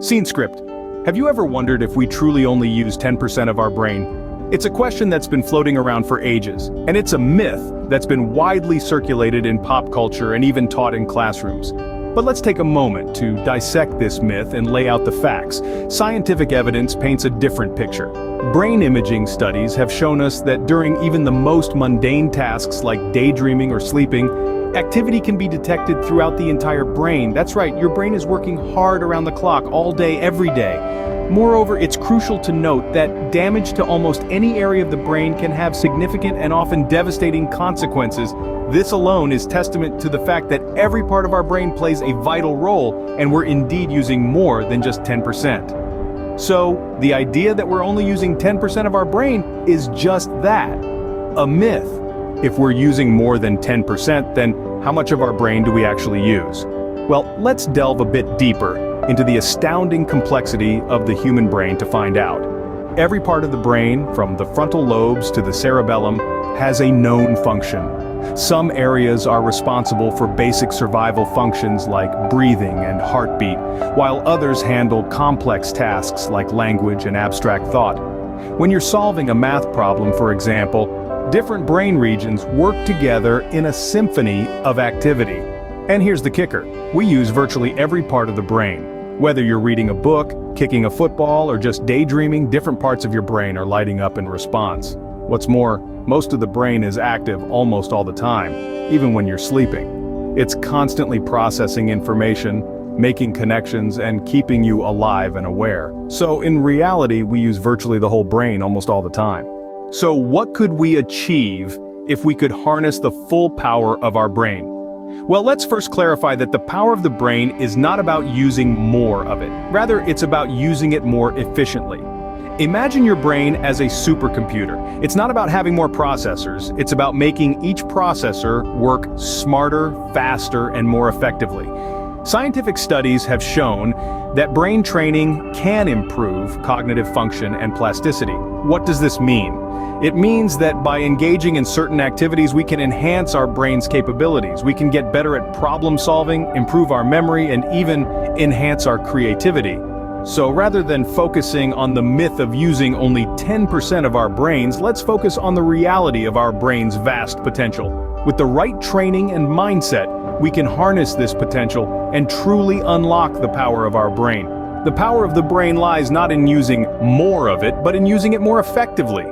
Scene script. Have you ever wondered if we truly only use 10% of our brain? It's a question that's been floating around for ages, and it's a myth that's been widely circulated in pop culture and even taught in classrooms. But let's take a moment to dissect this myth and lay out the facts. Scientific evidence paints a different picture. Brain imaging studies have shown us that during even the most mundane tasks like daydreaming or sleeping, activity can be detected throughout the entire brain. That's right, your brain is working hard around the clock all day, every day. Moreover, it's crucial to note that damage to almost any area of the brain can have significant and often devastating consequences. This alone is testament to the fact that every part of our brain plays a vital role, and we're indeed using more than just 10%. So, the idea that we're only using 10% of our brain is just that, a myth. If we're using more than 10%, then how much of our brain do we actually use? Well, let's delve a bit deeper into the astounding complexity of the human brain to find out. Every part of the brain, from the frontal lobes to the cerebellum, has a known function. Some areas are responsible for basic survival functions like breathing and heartbeat, while others handle complex tasks like language and abstract thought. When you're solving a math problem, for example, different brain regions work together in a symphony of activity. And here's the kicker: we use virtually every part of the brain. Whether you're reading a book, kicking a football, or just daydreaming, different parts of your brain are lighting up in response. What's more, most of the brain is active almost all the time, even when you're sleeping. It's constantly processing information, making connections, and keeping you alive and aware. So in reality, we use virtually the whole brain almost all the time. So what could we achieve if we could harness the full power of our brain? Well, let's first clarify that the power of the brain is not about using more of it. Rather, it's about using it more efficiently. Imagine your brain as a supercomputer. It's not about having more processors, it's about making each processor work smarter, faster, and more effectively. Scientific studies have shown that brain training can improve cognitive function and plasticity. What does this mean? It means that by engaging in certain activities, we can enhance our brain's capabilities. We can get better at problem solving, improve our memory, and even enhance our creativity. So rather than focusing on the myth of using only 10% of our brains, let's focus on the reality of our brain's vast potential. With the right training and mindset, we can harness this potential and truly unlock the power of our brain. The power of the brain lies not in using more of it, but in using it more effectively.